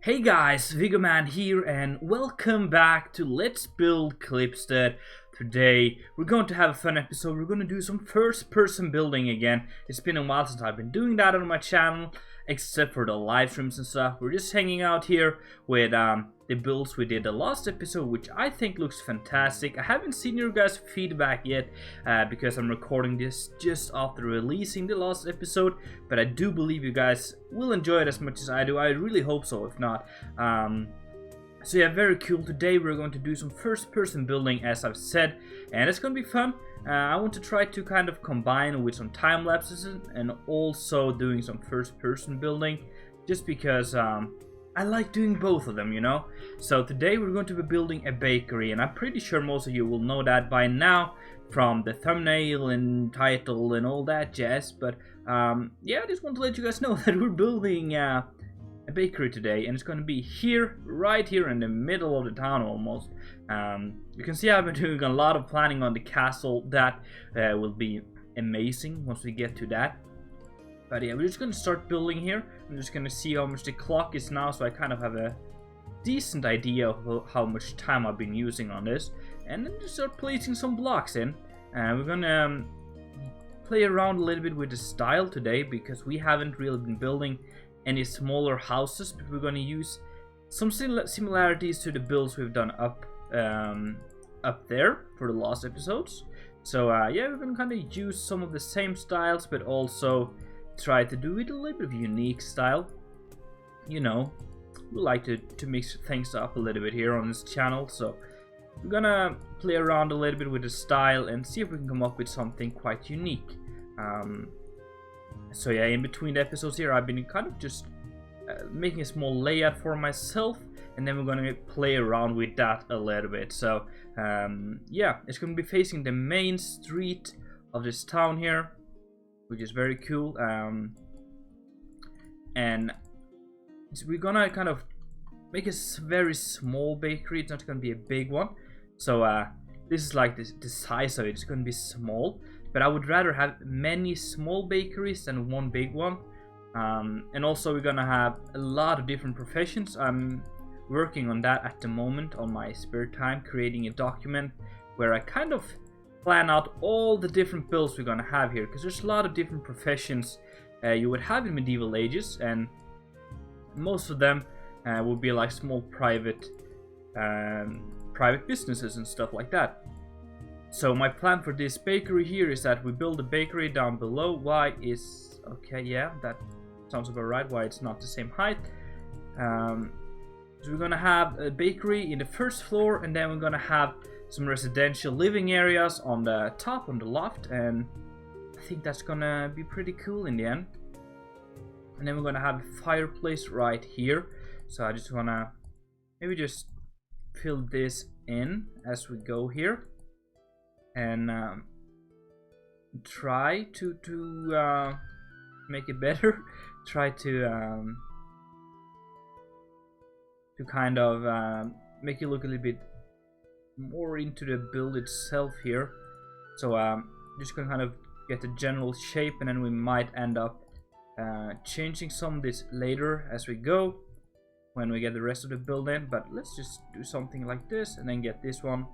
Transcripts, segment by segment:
Hey guys, Viggoman here and welcome back to Let's Build Klipstead. Today we're going to have a fun episode. We're going to do some first person building again. It's been a while since I've been doing that on my channel, except for the live streams and stuff. We're just hanging out here with the builds we did the last episode, which I think looks fantastic. I haven't seen your guys' feedback yet because I'm recording this just after releasing the last episode, but I do believe you guys will enjoy it as much as I do. I really hope so, if not. So yeah, very cool. Today we're going to do some first person building, as I've said, and it's going to be fun. I want to try to kind of combine with some time lapses and also doing some first person building, just because I like doing both of them, you know. So today we're going to be building a bakery, and I'm pretty sure most of you will know that by now from the thumbnail and title and all that jazz. But yeah, I just want to let you guys know that we're building a bakery today, and it's going to be here, right here in the middle of the town almost. You can see I've been doing a lot of planning on the castle. That will be amazing once we get to that. But yeah, we're just going to start building here. I'm just going to see how much the clock is now, so I kind of have a decent idea of how much time I've been using on this. And then just start placing some blocks in. We're going to play around a little bit with the style today, because we haven't really been building any smaller houses, but we're going to use some similarities to the builds we've done up there for the last episodes. So yeah, we're going to kind of use some of the same styles, but also try to do it a little bit of unique style. You know, we like to mix things up a little bit here on this channel, so we're gonna play around a little bit with the style and see if we can come up with something quite unique. So yeah, in between the episodes here, I've been kind of just making a small layout for myself, and then we're gonna play around with that a little bit. So yeah, it's gonna be facing the main street of this town here, which is very cool. And so we're gonna kind of make a very small bakery. It's not gonna be a big one. So this is like the size of it. It's gonna be small, but I would rather have many small bakeries than one big one. And also we're gonna have a lot of different professions. I'm working on that at the moment on my spare time, creating a document where I kind of plan out all the different builds we're gonna have here, because there's a lot of different professions you would have in medieval ages, and most of them would be like small private businesses and stuff like that. So my plan for this bakery here is that we build a bakery down below. Why is okay? Yeah, that sounds about right. Why it's not the same height? So we're gonna have a bakery in the first floor, and then we're gonna have some residential living areas on the top, on the loft, and I think that's gonna be pretty cool in the end. And then we're gonna have a fireplace right here. So I just wanna maybe just fill this in as we go here, and try to make it better. Try to kind of make it look a little bit more into the build itself here. So just gonna kind of get the general shape, and then we might end up changing some of this later as we go when we get the rest of the build in. But let's just do something like this, and then get this one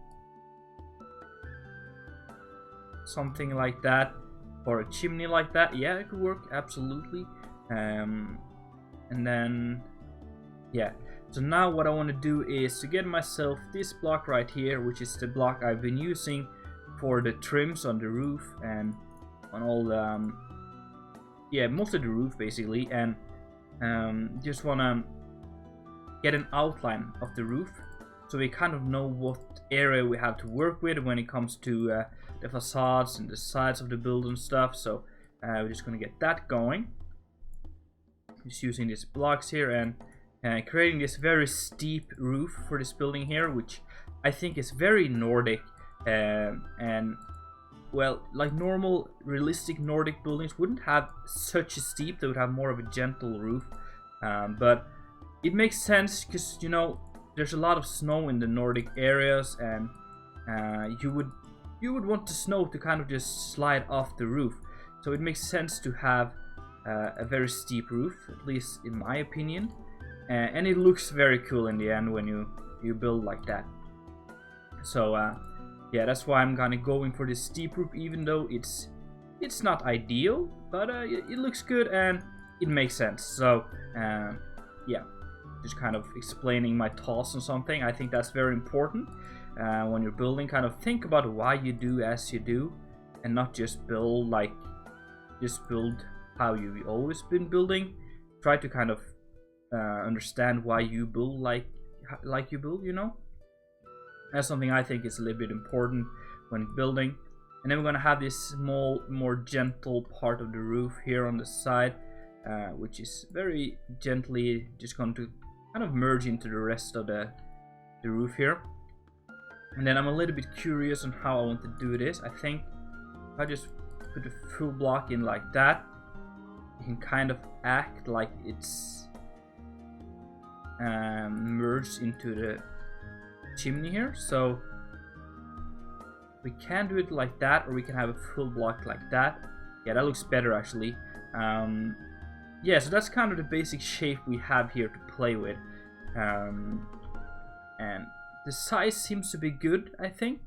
something like that, or a chimney like that. Yeah, it could work absolutely. And then yeah, so now what I want to do is to get myself this block right here, which is the block I've been using for the trims on the roof and on all the yeah, most of the roof basically, and just want to get an outline of the roof so we kind of know what area we have to work with when it comes to the facades and the sides of the build and stuff. So we're just going to get that going, just using these blocks here and creating this very steep roof for this building here, which I think is very Nordic, and well, like normal realistic Nordic buildings wouldn't have such a steep. They would have more of a gentle roof, but it makes sense because, you know, there's a lot of snow in the Nordic areas, and you would want the snow to kind of just slide off the roof. So it makes sense to have a very steep roof, at least in my opinion. and it looks very cool in the end when you build like that. So yeah, that's why I'm kind of going for this steep roof, even though it's not ideal, but it looks good and it makes sense. So yeah, just kind of explaining my thoughts on something. I think that's very important when you're building. Kind of think about why you do as you do, and not just build how you've always been building. Try to kind of understand why you build like you build, you know. That's something I think is a little bit important when building. And then we're gonna have this small, more gentle part of the roof here on the side, which is very gently just going to kind of merge into the rest of the roof here. And then I'm a little bit curious on how I want to do this. I think if I just put a full block in like that, you can kind of act like it's merged into the chimney here. So we can do it like that, or we can have a full block like that. Yeah, that looks better actually. Yeah, so that's kind of the basic shape we have here to play with. And the size seems to be good, I think.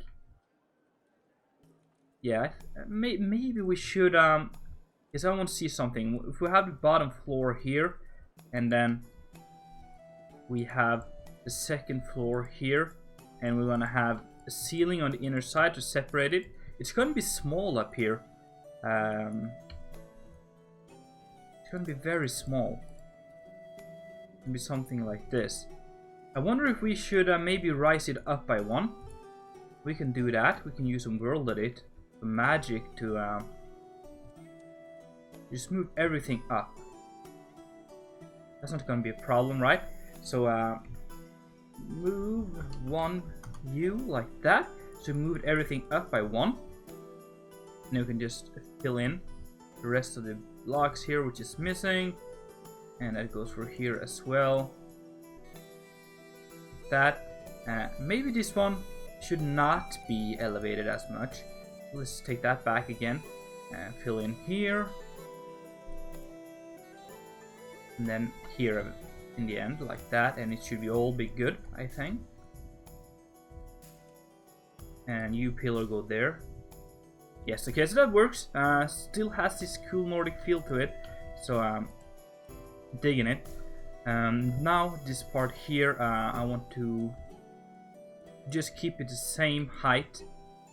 Yeah, maybe we should, because I want to see something. If we have the bottom floor here, and then we have the second floor here, and we're going to have a ceiling on the inner side to separate it. It's going to be small up here. It's going to be very small. It's going to be something like this. I wonder if we should maybe rise it up by 1. We can do that. We can use some world edit, some magic to just move everything up. That's not going to be a problem, right? So move 1U like that. So we moved everything up by 1. Now we can just fill in the rest of the blocks here, which is missing, and that goes for here as well. That maybe this one should not be elevated as much. Let's take that back again and fill in here, and then here in the end like that, and it should be all be good, I think. And you pillar go there. Yes, okay, so that works. Still has this cool Nordic feel to it, so digging it. Now this part here, I want to just keep it the same height,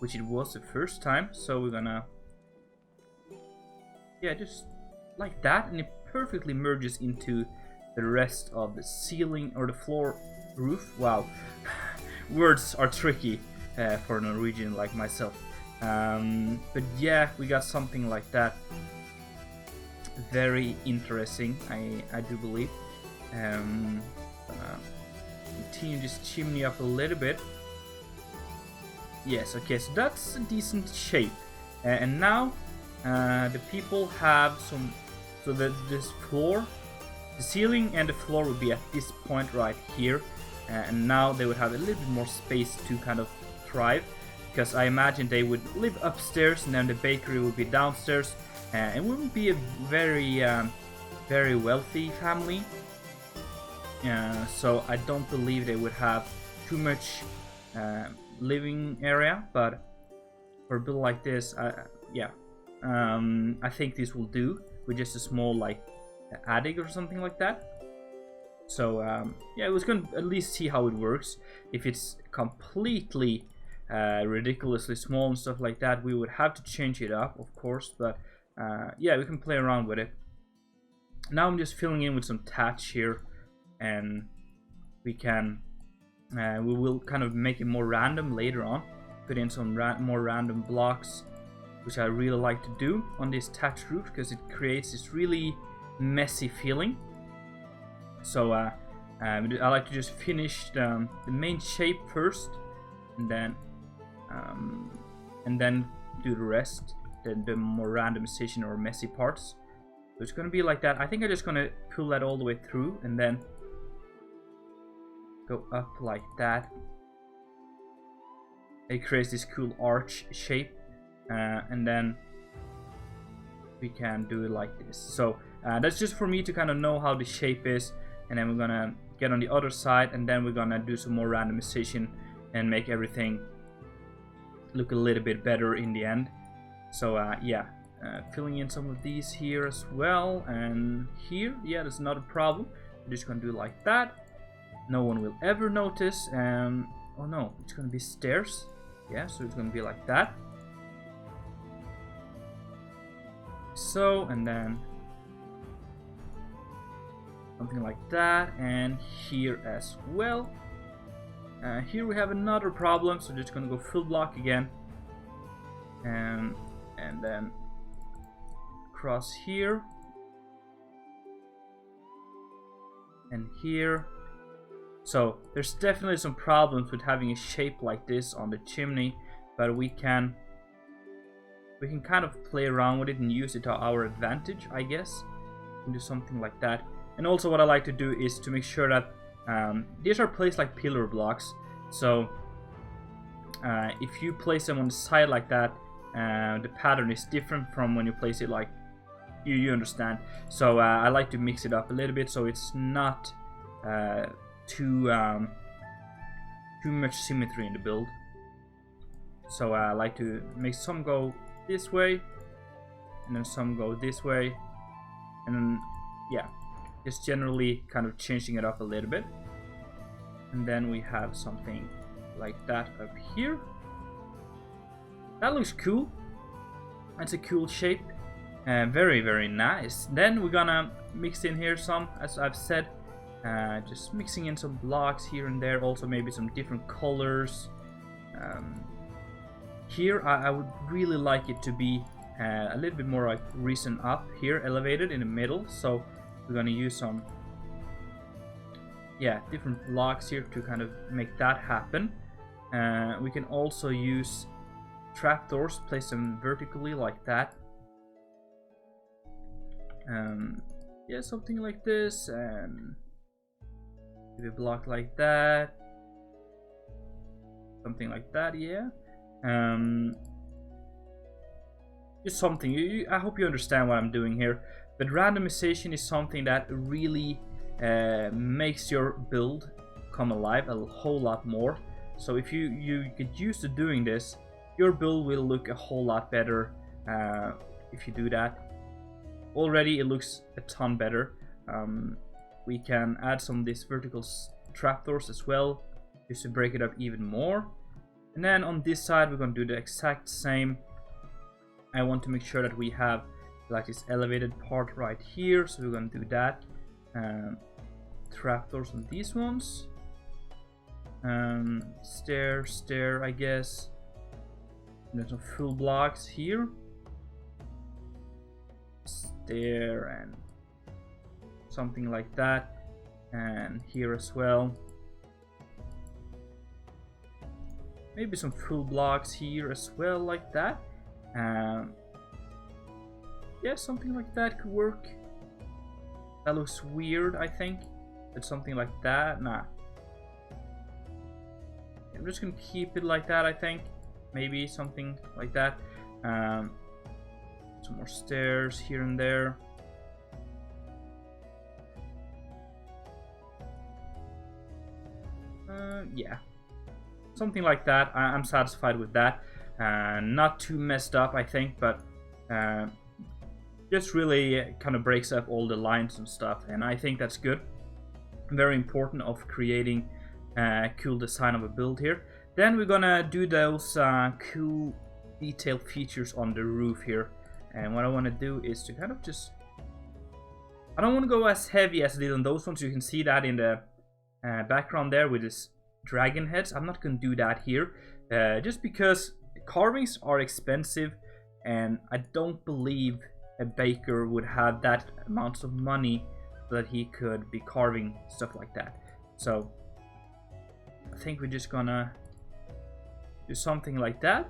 which it was the first time. So we're gonna, yeah, just like that, and it perfectly merges into the rest of the ceiling or the floor roof. Wow, words are tricky for a Norwegian like myself. But yeah, we got something like that. Very interesting, I do believe. Continue this chimney up a little bit. Yes, okay, so that's a decent shape. And now the people have some, so that this floor, the ceiling and the floor would be at this point right here. And now they would have a little bit more space to kind of thrive, because I imagine they would live upstairs and then the bakery would be downstairs. It wouldn't be a very wealthy family. So I don't believe they would have too much living area, but for a build like this, yeah, I think this will do with just a small like attic or something like that. So yeah, I was gonna at least see how it works. If it's completely ridiculously small and stuff like that, we would have to change it up, of course, but yeah, we can play around with it. Now I'm just filling in with some thatch here, and we can we will kind of make it more random later on, put in some more random blocks, which I really like to do on this thatch roof, because it creates this really messy feeling. So I like to just finish the main shape first, and then do the rest, the more randomization or messy parts. So it's gonna be like that. I think I'm just gonna pull that all the way through and then go up like that. It creates this cool arch shape, and then we can do it like this. So that's just for me to kind of know how the shape is. and then we're gonna get on the other side, and then we're gonna do some more randomization and make everything look a little bit better in the end. So yeah, filling in some of these here as well, and here, yeah, there's not a problem. We're just gonna do it like that. No one will ever notice. Oh no, it's gonna be stairs. Yeah, so it's gonna be like that. So, and then something like that, and here as well. Here we have another problem, so just gonna go full block again, and then cross here and here. So there's definitely some problems with having a shape like this on the chimney, but we can kind of play around with it and use it to our advantage, I guess. We can do something like that. And also what I like to do is to make sure that these are placed like pillar blocks. So if you place them on the side like that, the pattern is different from when you place it like you understand. So I like to mix it up a little bit so it's not too much symmetry in the build. So I like to make some go this way, and then some go this way, and then yeah, just generally kind of changing it up a little bit. And then we have something like that up here. That looks cool. That's a cool shape. Very, very nice. Then we're gonna mix in here some, as I've said, just mixing in some blocks here and there. Also maybe some different colors. Here I would really like it to be a little bit more like risen up here, elevated in the middle. So we're gonna use some, yeah, different blocks here to kind of make that happen. We can also use trapdoors, place them vertically like that. Yeah, something like this, and give a block like that, something like that. Yeah, just something. I hope you understand what I'm doing here. But randomization is something that really makes your build come alive a whole lot more. So if you get used to doing this, your build will look a whole lot better if you do that. Already it looks a ton better. We can add some of these vertical trapdoors as well, just to break it up even more. And then on this side we're going to do the exact same. I want to make sure that we have like this elevated part right here, so we're going to do that. Trapdoors on these ones. Stair, I guess. And then some full blocks here. Stair and something like that, and here as well. Maybe some full blocks here as well, like that. Yeah, something like that could work. That looks weird, I think, but something like that. Nah, I'm just gonna keep it like that, I think. Maybe something like that. Some more stairs here and there. Yeah, something like that. I'm satisfied with that. Not too messed up, I think, but just really kind of breaks up all the lines and stuff, and I think that's good. Very important of creating cool design of a build here. Then we're gonna do those cool detail features on the roof here. And what I want to do is to kind of just... I don't want to go as heavy as I did on those ones. You can see that in the background there with this dragon heads. I'm not going to do that here. Just because carvings are expensive. And I don't believe a baker would have that amount of money so that he could be carving stuff like that. So I think we're just going to do something like that.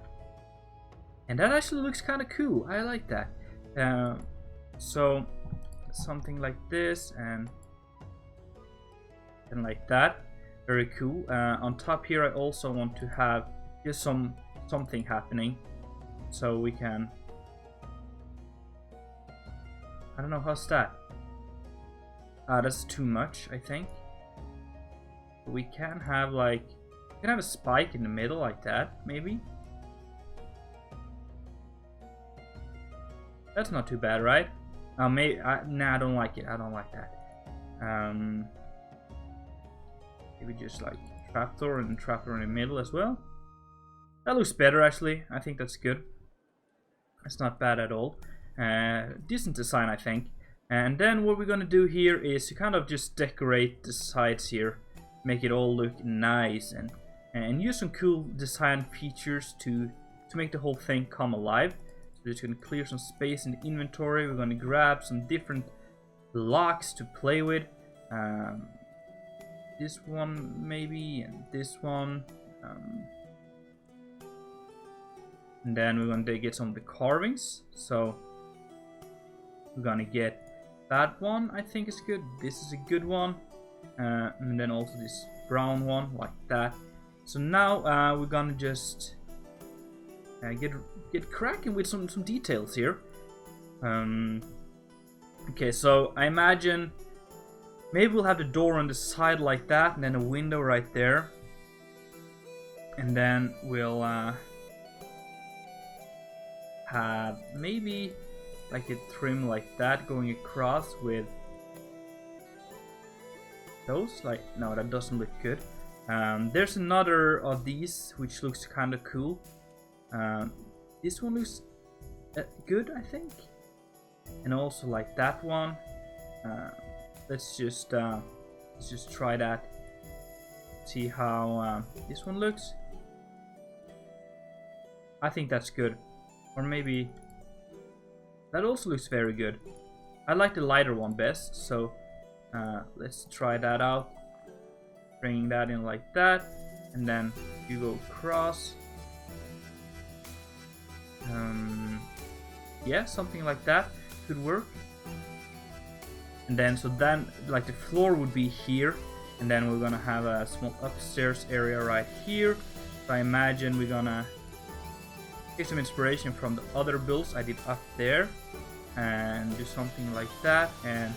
And that actually looks kind of cool. I like that. So something like this and like that. Very cool. On top here I also want to have just something happening. So we can... I don't know, how's that? That's too much, I think. We can have like, we can have a spike in the middle like that, maybe. That's not too bad, right? Maybe. Nah, I don't like it. I don't like that. Maybe just like trapdoor and trapdoor in the middle as well. That looks better, actually. I think that's good. It's not bad at all. Decent design, I think. And then what we're gonna do here is to kind of just decorate the sides here, make it all look nice, and use some cool design features to make the whole thing come alive. So we're just gonna clear some space in the inventory. We're gonna grab some different blocks to play with. This one maybe, and this one. And then we're gonna get some of the carvings. So we're gonna get that one, I think is good. This is a good one. And then also this brown one, like that. So now we're gonna just get cracking with some details here. Okay, so I imagine maybe we'll have the door on the side like that, and then a window right there. And then we'll have maybe like a trim like that going across with those. Like, no, that doesn't look good. There's another of these which looks kind of cool. This one looks good, I think, and also like that one. Let's just try that. See how this one looks. I think that's good. Or maybe that also looks very good. I like the lighter one best, so let's try that out. Bringing that in like that, and then you go across. Yeah, something like that could work. And then, so then, like the floor would be here, and then we're gonna have a small upstairs area right here. So I imagine we're gonna take some inspiration from the other builds I did up there, and do something like that. And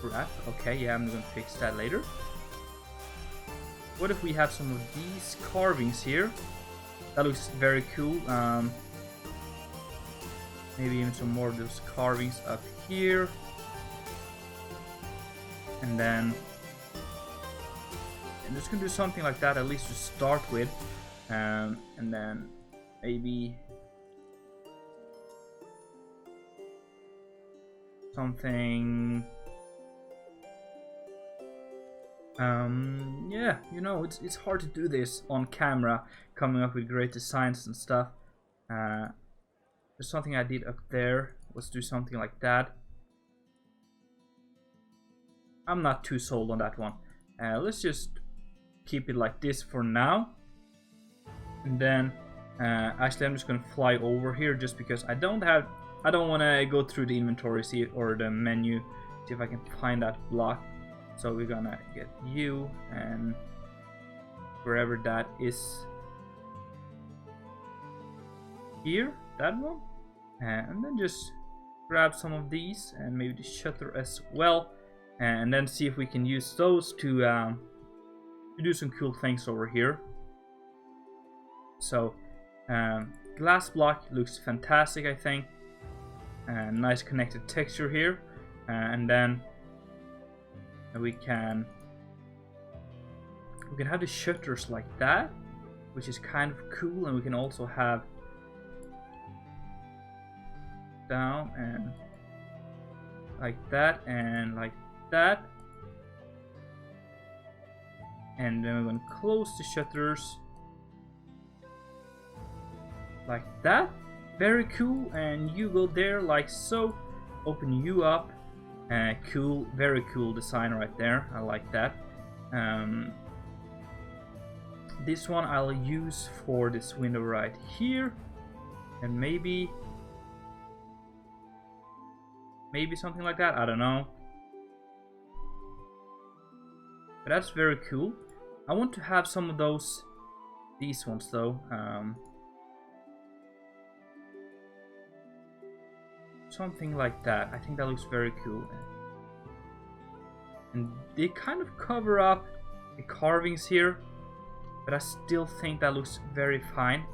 wrap. Okay, yeah, I'm gonna fix that later. What if we have some of these carvings here? That looks very cool. Maybe even some more of those carvings up here. And then I'm just gonna do something like that, at least to start with. And then maybe something. Yeah, you know, it's hard to do this on camera, coming up with great designs and stuff. There's something I did up there. Let's do something like that. I'm not too sold on that one. Let's just keep it like this for now. And then, actually, I'm just gonna fly over here just because I don't want to go through the inventory, see, or the menu, see if I can find that block. So we're gonna get you, and wherever that is here, that one, and then just grab some of these and maybe the shutter as well, and then see if we can use those to do some cool things over here. So glass block looks fantastic, I think. Nice connected texture here, and then we can have the shutters like that, which is kind of cool, and we can also have down and like that and like that, and then we're going to close the shutters like that. Very cool. And you go there like so, open you up. Cool, very cool design right there. I like that. This one I'll use for this window right here, and maybe something like that. I don't know, but that's very cool. I want to have some of these ones though. Something like that. I think that looks very cool. And they kind of cover up the carvings here, but I still think that looks very fine.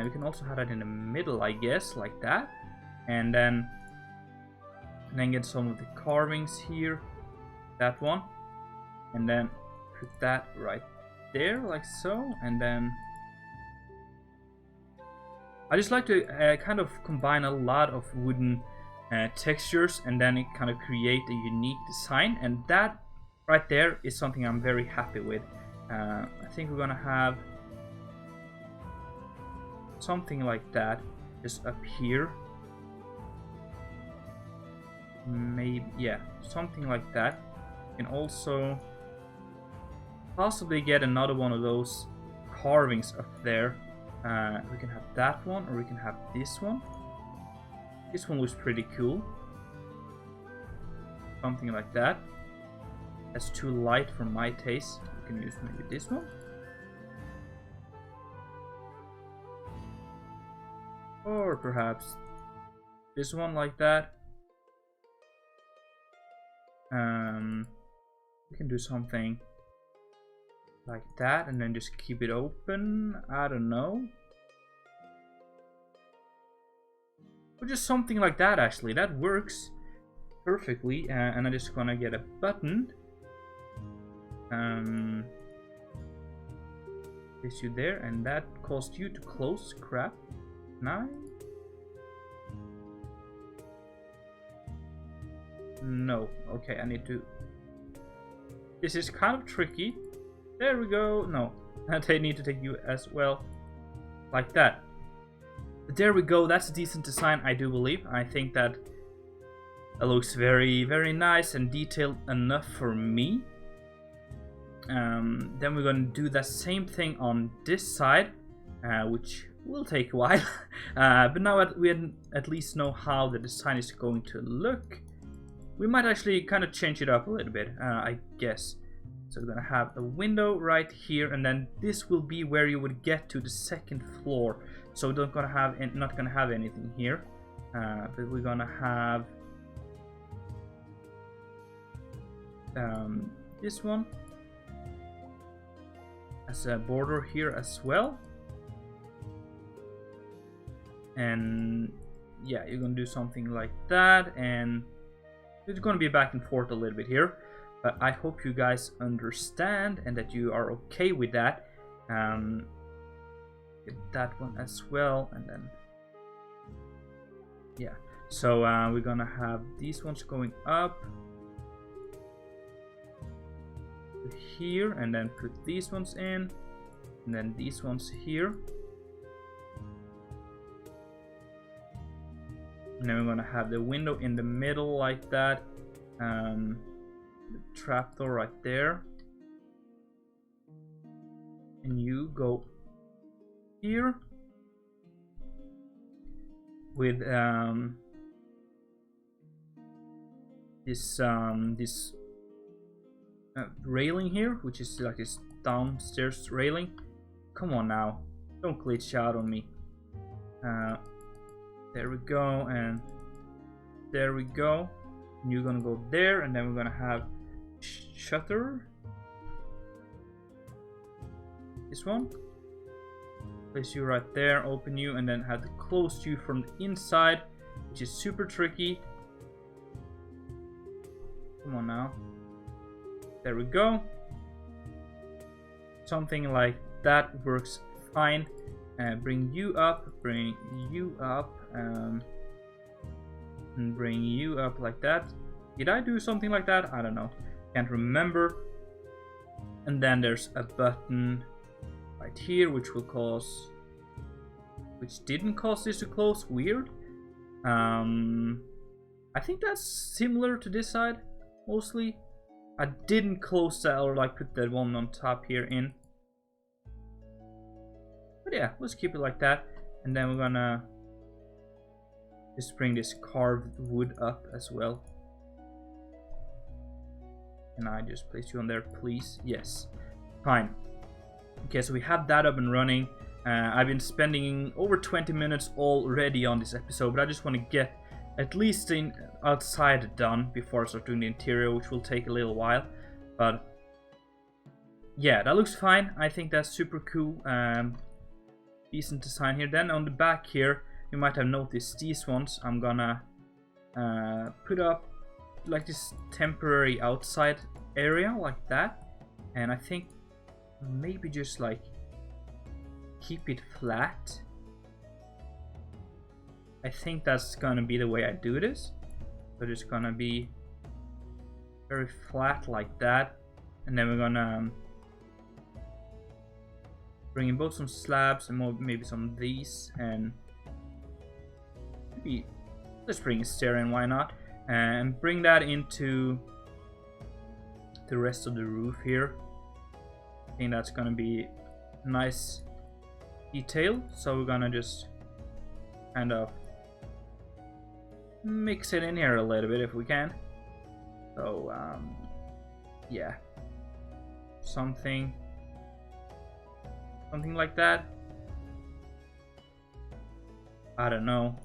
We can also have that in the middle, I guess, like that. And then get some of the carvings here, that one. And then put that right there, like so. And then I just like to kind of combine a lot of wooden textures, and then it kind of create a unique design. And that right there is something I'm very happy with. I think we're gonna have something like that just up here. Maybe, yeah, something like that. And also possibly get another one of those carvings up there. We can have that one, or we can have this one. This one looks pretty cool. Something like that. That's too light for my taste. We can use maybe this one. Or perhaps this one, like that. We can do something like that and then just keep it open. I don't know. Or just something like that, actually. That works perfectly. And I'm just gonna get a button. Place you there, and that caused you to close. Crap. 9. No. Okay, I need to... This is kind of tricky. There we go. No. They need to take you as well. Like that. But there we go. That's a decent design, I do believe. I think that it looks very, very nice and detailed enough for me. Then we're going to do the same thing on this side, which will take a while. But now we at least know how the design is going to look. We might actually kind of change it up a little bit, I guess. So we're going to have a window right here, and then this will be where you would get to the second floor. So we're not going to have anything here, but we're going to have this one as a border here as well. And yeah, you're going to do something like that, and it's going to be back and forth a little bit here, but I hope you guys understand and that you are okay with that. Get that one as well, and then yeah. So we're gonna have these ones going up to here, and then put these ones in, and then these ones here. And then we're gonna have the window in the middle like that. The trapdoor right there. And you go here with this railing here, which is like this downstairs railing. Come on now, don't glitch out on me. There we go, and there we go. And you're gonna go there, and then we're gonna have shutter. This one. Place you right there, open you, and then have to close you from the inside, which is super tricky. Come on now. There we go. Something like that works fine. Bring you up, and bring you up like that. Did I do something like that? I don't know. Can't remember. And then there's a button right here, which didn't cause this to close. Weird. I think that's similar to this side, mostly. I didn't close that, or like put that one on top here in. But yeah, let's keep it like that. And then we're gonna just bring this carved wood up as well. Can I just place you on there, please? Yes. Fine. Okay, so we have that up and running. I've been spending over 20 minutes already on this episode, but I just want to get at least in outside done before I start doing the interior, which will take a little while. But yeah, that looks fine. I think that's super cool. Decent design here. Then on the back here, you might have noticed these ones. I'm gonna put up like this temporary outside area like that, and I think maybe just like keep it flat. I think that's gonna be the way I do this. So it's gonna be very flat like that, and then we're gonna bring in both some slabs and more, maybe some of these, and maybe let's bring a stair in, why not? And bring that into the rest of the roof here. I think that's gonna be nice detail. So we're gonna just kind of mix it in here a little bit if we can. So yeah, something like that. I don't know.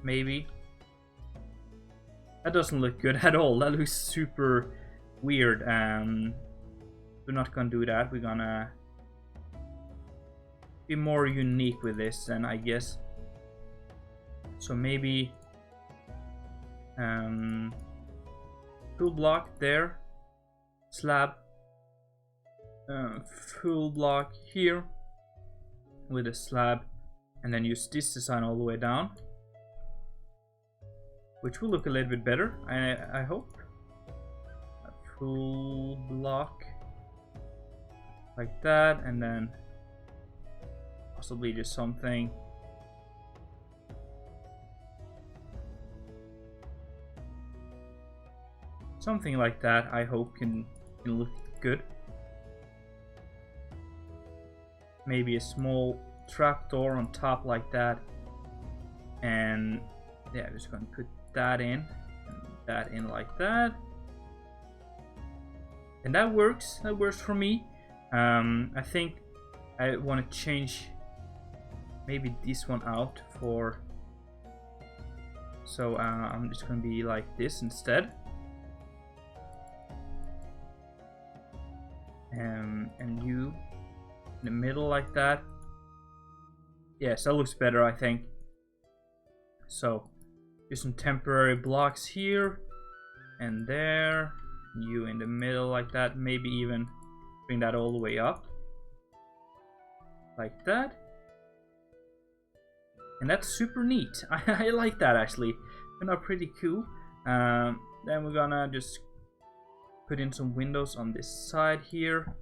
Maybe. That doesn't look good at all. That looks super weird. We're not gonna do that. We're gonna be more unique with this then, I guess. So maybe full block there, slab, full block here with a slab, and then use this design all the way down, which will look a little bit better, I hope. A full block like that, and then possibly just something like that. I hope can look good. Maybe a small trapdoor on top like that, and yeah, I'm just gonna put that in and that in like that, and that works. That works for me. I think I want to change maybe this one out for, so I'm just gonna be like this instead, and you in the middle like that. Yes, that looks better, I think. So do some temporary blocks here and there, you in the middle like that, maybe even bring that all the way up like that, and that's super neat. I like that actually. Turned out pretty cool. Then we're gonna just put in some windows on this side here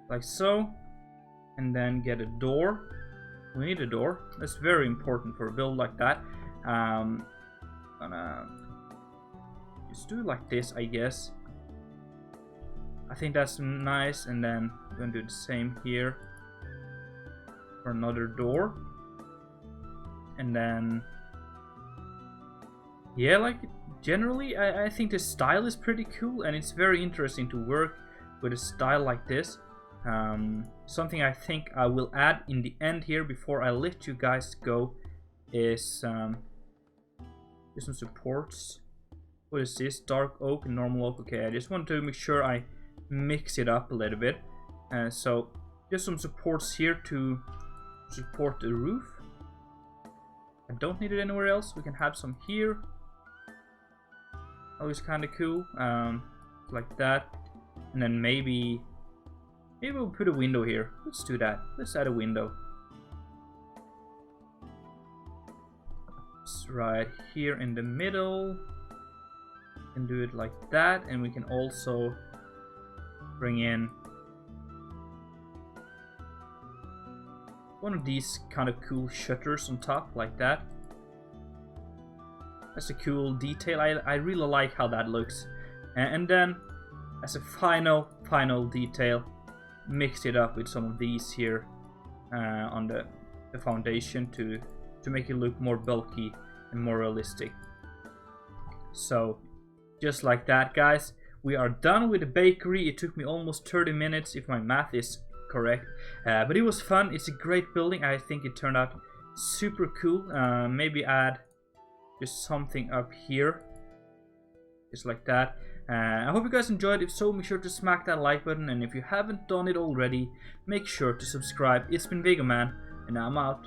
like so, and then get a door. We need a door. That's very important for a build like that. Gonna just do it like this, I guess. I think that's nice, and then we're gonna do the same here for another door. And then yeah, like generally I think the style is pretty cool, and it's very interesting to work with a style like this. Something I think I will add in the end here before I let you guys go is some supports. What is this? Dark oak and normal oak. Okay, I just want to make sure I mix it up a little bit. So just some supports here to support the roof. I don't need it anywhere else. We can have some here. That looks kind of cool, like that. And then maybe we'll put a window here. Let's do that. Let's add a window. It's right here in the middle. And do it like that. And we can also bring in one of these kind of cool shutters on top like that. That's a cool detail. I really like how that looks. And then as a final detail, mix it up with some of these here on the foundation to make it look more bulky and more realistic. So just like that, guys, we are done with the bakery. It took me almost 30 minutes if my math is correct. But it was fun. It's a great building. I think it turned out super cool. Maybe add just something up here, just like that. I hope you guys enjoyed. If so, make sure to smack that like button, and if you haven't done it already, make sure to subscribe. It's been Viggoman, and I'm out.